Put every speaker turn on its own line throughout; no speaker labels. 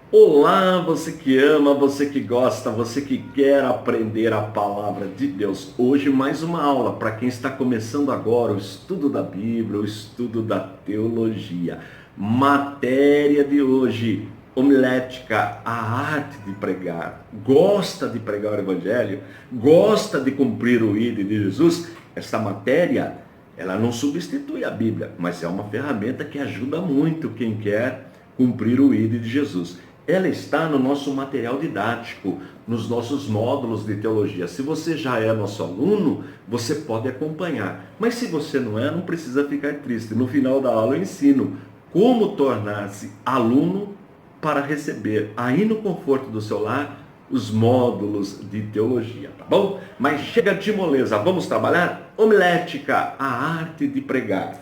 Olá, você que ama, você que gosta, você que quer aprender a palavra de Deus. Hoje mais uma aula para quem está começando agora o estudo da Bíblia, o estudo da teologia. Matéria de hoje, homilética, a arte de pregar. Gosta de pregar o evangelho? Gosta de cumprir o ID de Jesus? Essa matéria, ela não substitui a Bíblia, mas é uma ferramenta que ajuda muito quem quer cumprir o ID de Jesus. Ela está no nosso material didático, nos nossos módulos de teologia. Se você já é nosso aluno, você pode acompanhar. Mas se você não é, não precisa ficar triste. No final da aula eu ensino como tornar-se aluno para receber, aí no conforto do seu lar, os módulos de teologia, tá bom? Mas chega de moleza, vamos trabalhar? Homilética, a arte de pregar.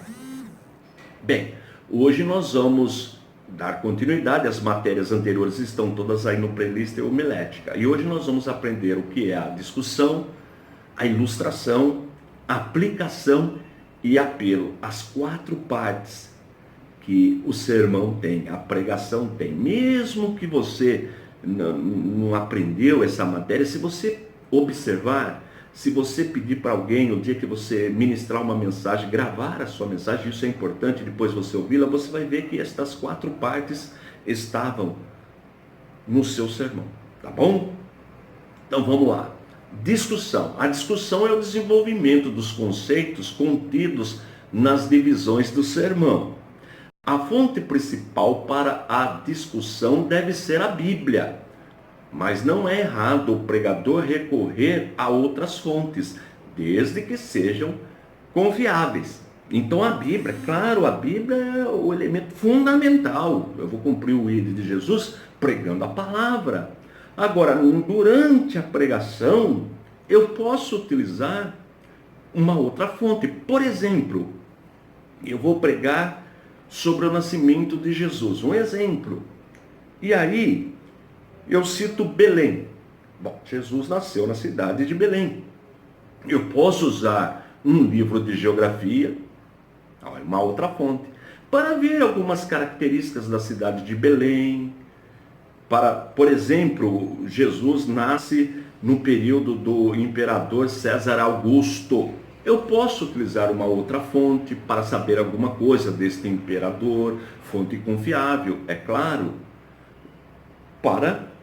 Bem, hoje nós vamos dar continuidade, as matérias anteriores estão todas aí no playlist homilética. E hoje nós vamos aprender o que é a discussão, a ilustração, a aplicação e apelo. As 4 partes que o sermão tem, a pregação tem. Mesmo que você não aprendeu essa matéria, se você observar, se você pedir para alguém, no dia que você ministrar uma mensagem, gravar a sua mensagem, isso é importante, depois você ouvi-la, você vai ver que estas 4 partes estavam no seu sermão, tá bom? Então vamos lá. Discussão. A discussão é o desenvolvimento dos conceitos contidos nas divisões do sermão. A fonte principal para a discussão deve ser a Bíblia, mas não é errado o pregador recorrer a outras fontes, desde que sejam confiáveis. Então a Bíblia, claro, a Bíblia é o elemento fundamental. Eu vou cumprir o ID de Jesus pregando a palavra. Agora, durante a pregação, eu posso utilizar uma outra fonte. Por exemplo, eu vou pregar sobre o nascimento de Jesus, um exemplo. E aí, eu cito Belém. Bom, Jesus nasceu na cidade de Belém. Eu posso usar um livro de geografia, uma outra fonte, para ver algumas características da cidade de Belém. Por exemplo, Jesus nasce no período do imperador César Augusto. Eu posso utilizar uma outra fonte para saber alguma coisa deste imperador, fonte confiável, é claro, para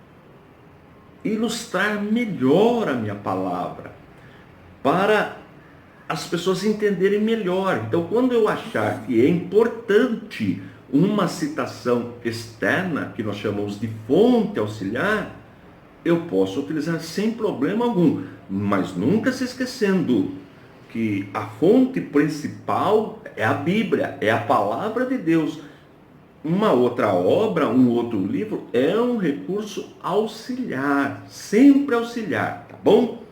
ilustrar melhor a minha palavra, para as pessoas entenderem melhor. Então, quando eu achar que é importante uma citação externa, que nós chamamos de fonte auxiliar, eu posso utilizar sem problema algum, mas nunca se esquecendo que a fonte principal é a Bíblia, é a palavra de Deus. Uma outra obra, um outro livro é um recurso auxiliar, sempre auxiliar, tá bom?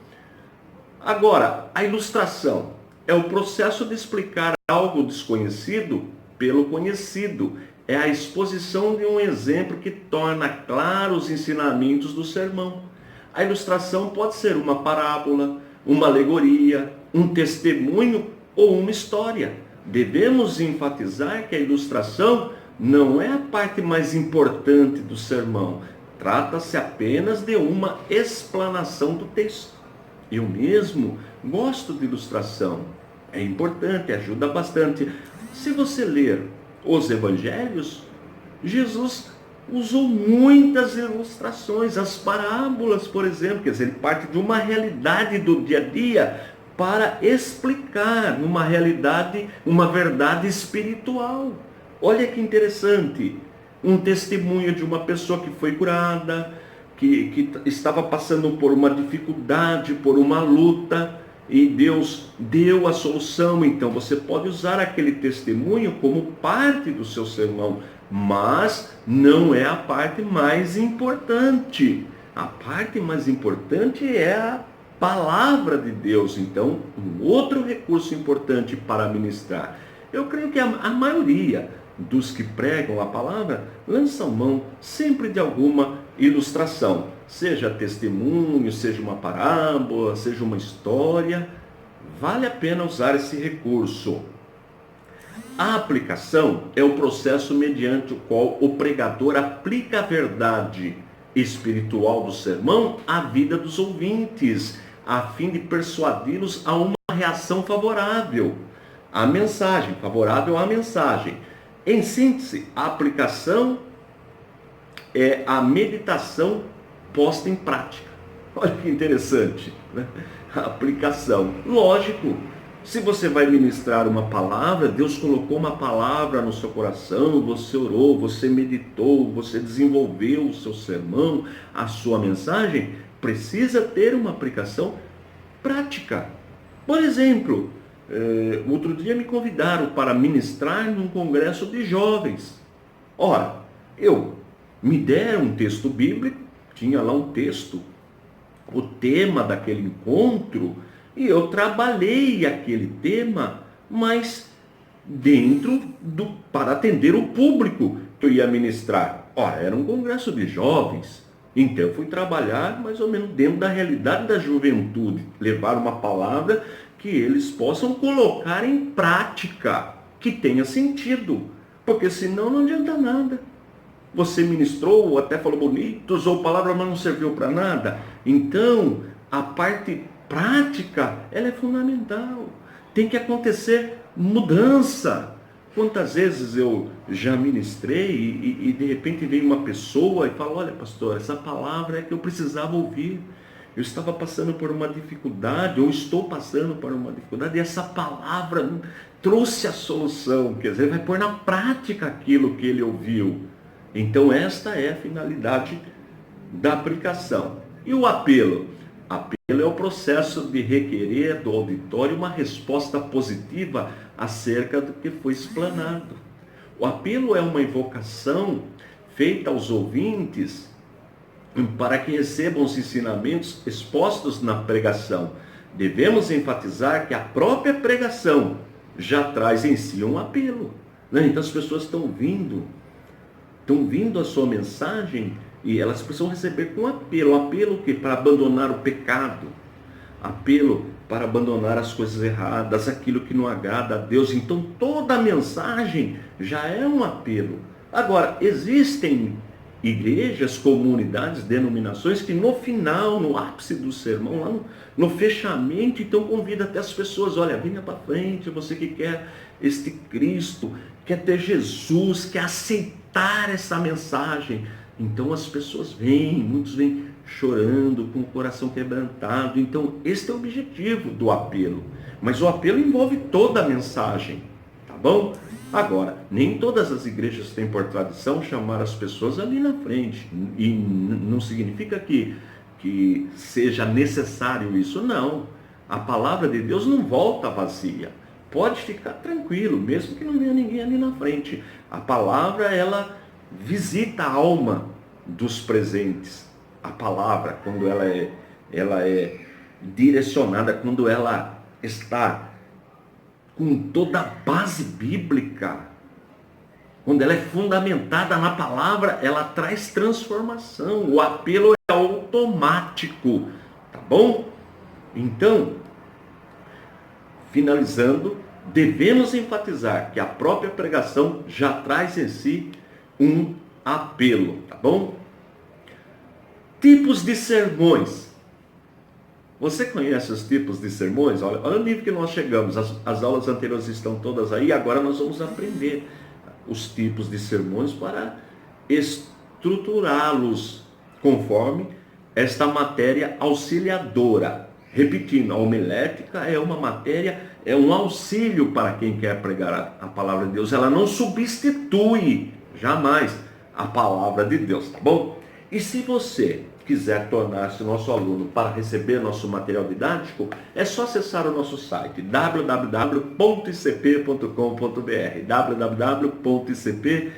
Agora, a ilustração é o processo de explicar algo desconhecido pelo conhecido. É a exposição de um exemplo que torna claros os ensinamentos do sermão. A ilustração pode ser uma parábola, uma alegoria, um testemunho ou uma história. Devemos enfatizar que a ilustração não é a parte mais importante do sermão. Trata-se apenas de uma explanação do texto. Eu mesmo gosto de ilustração. É importante, ajuda bastante. Se você ler os evangelhos, Jesus usou muitas ilustrações, as parábolas, por exemplo, quer dizer, ele parte de uma realidade do dia a dia para explicar uma realidade, uma verdade espiritual. Olha que interessante, um testemunho de uma pessoa que foi curada, que estava passando por uma dificuldade, por uma luta, e Deus deu a solução. Então você pode usar aquele testemunho como parte do seu sermão, mas não é a parte mais importante. A parte mais importante é a palavra de Deus. Então, um outro recurso importante para ministrar. Eu creio que a maioria dos que pregam a palavra lançam mão sempre de alguma ilustração, seja testemunho, seja uma parábola, seja uma história. Vale a pena usar esse recurso. A aplicação é o processo mediante o qual o pregador aplica a verdade espiritual do sermão à vida dos ouvintes, a fim de persuadi-los a uma reação favorável à mensagem, favorável à mensagem. Em síntese, a aplicação é a meditação posta em prática. Olha que interessante, né? A aplicação. Lógico, se você vai ministrar uma palavra, Deus colocou uma palavra no seu coração, você orou, você meditou, você desenvolveu o seu sermão, a sua mensagem, precisa ter uma aplicação prática. Por exemplo, outro dia me convidaram para ministrar num congresso de jovens. Ora, me deram um texto bíblico, tinha lá um texto, o tema daquele encontro, e eu trabalhei aquele tema, mas para atender o público que eu ia ministrar. Ora, era um congresso de jovens, então eu fui trabalhar mais ou menos dentro da realidade da juventude, levar uma palavra que eles possam colocar em prática, que tenha sentido, porque senão não adianta nada. Você ministrou, até falou bonito, usou palavra, mas não serviu para nada. Então, a parte prática, ela é fundamental. Tem que acontecer mudança. Quantas vezes eu já ministrei e de repente veio uma pessoa e fala: olha, pastor, essa palavra é que eu precisava ouvir. Eu estava passando por uma dificuldade, ou estou passando por uma dificuldade, e essa palavra trouxe a solução. Quer dizer, vai pôr na prática aquilo que ele ouviu. Então, esta é a finalidade da aplicação. E o apelo? Apelo é o processo de requerer do auditório uma resposta positiva acerca do que foi explanado. O apelo é uma invocação feita aos ouvintes para que recebam os ensinamentos expostos na pregação. Devemos enfatizar que a própria pregação já traz em si um apelo, né? Então as pessoas estão vindo a sua mensagem e elas precisam receber com apelo. Apelo que para abandonar o pecado, apelo para abandonar as coisas erradas, aquilo que não agrada a Deus. Então toda a mensagem já é um apelo. Agora, existem igrejas, comunidades, denominações que no final, no ápice do sermão, lá no fechamento, então convida até as pessoas: olha, venha para frente, você que quer este Cristo, quer ter Jesus, quer aceitar essa mensagem. Então as pessoas vêm, muitos vêm chorando, com o coração quebrantado. Então este é o objetivo do apelo. Mas o apelo envolve toda a mensagem, tá bom? Agora, nem todas as igrejas têm por tradição chamar as pessoas ali na frente. E não significa que seja necessário isso, não. A palavra de Deus não volta vazia. Pode ficar tranquilo, mesmo que não venha ninguém ali na frente. A palavra, ela visita a alma dos presentes. A palavra, quando ela é direcionada, quando ela está com toda a base bíblica, quando ela é fundamentada na palavra, ela traz transformação. O apelo é automático, tá bom? Então, finalizando, devemos enfatizar que a própria pregação já traz em si um apelo, tá bom? Tipos de sermões. Você conhece os tipos de sermões? Olha o nível que nós chegamos. As aulas anteriores estão todas aí. Agora nós vamos aprender os tipos de sermões para estruturá-los conforme esta matéria auxiliadora. Repetindo, a homilética é uma matéria, é um auxílio para quem quer pregar a palavra de Deus. Ela não substitui jamais a palavra de Deus, tá bom? E se você quiser tornar-se nosso aluno para receber nosso material didático, é só acessar o nosso site www.icp.com.br www.icp.com.br.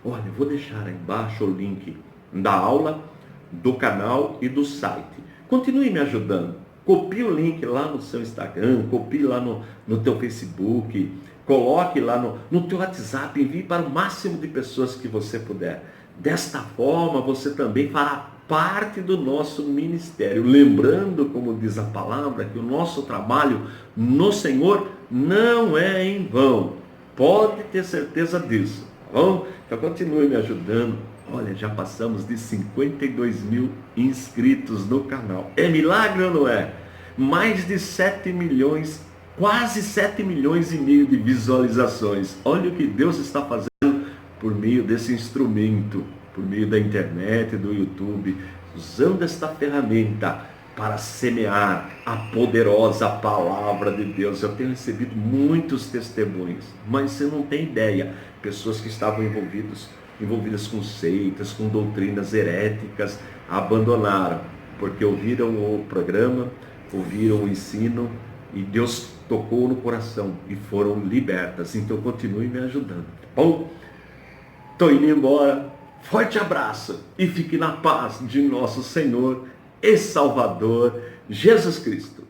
Olha, eu vou deixar aí embaixo o link da aula, do canal e do site. Continue me ajudando. Copie o link lá no seu Instagram, copie lá no teu Facebook, coloque lá no teu WhatsApp, envie para o máximo de pessoas que você puder. Desta forma, você também fará parte do nosso ministério. Lembrando, como diz a palavra, que o nosso trabalho no Senhor não é em vão. Pode ter certeza disso, tá bom? Então continue me ajudando. Olha, já passamos de 52 mil inscritos no canal. É milagre ou não é? Mais de 7 milhões, quase 7 milhões e meio de visualizações. Olha o que Deus está fazendo por meio desse instrumento, por meio da internet, do YouTube, usando esta ferramenta para semear a poderosa palavra de Deus. Eu tenho recebido muitos testemunhos, mas você não tem ideia. Pessoas que estavam envolvidas com seitas, com doutrinas heréticas, abandonaram, porque ouviram o programa, ouviram o ensino, e Deus tocou no coração e foram libertas. Então continue me ajudando, tá bom? Estou indo embora. Forte abraço e fique na paz de nosso Senhor e Salvador Jesus Cristo.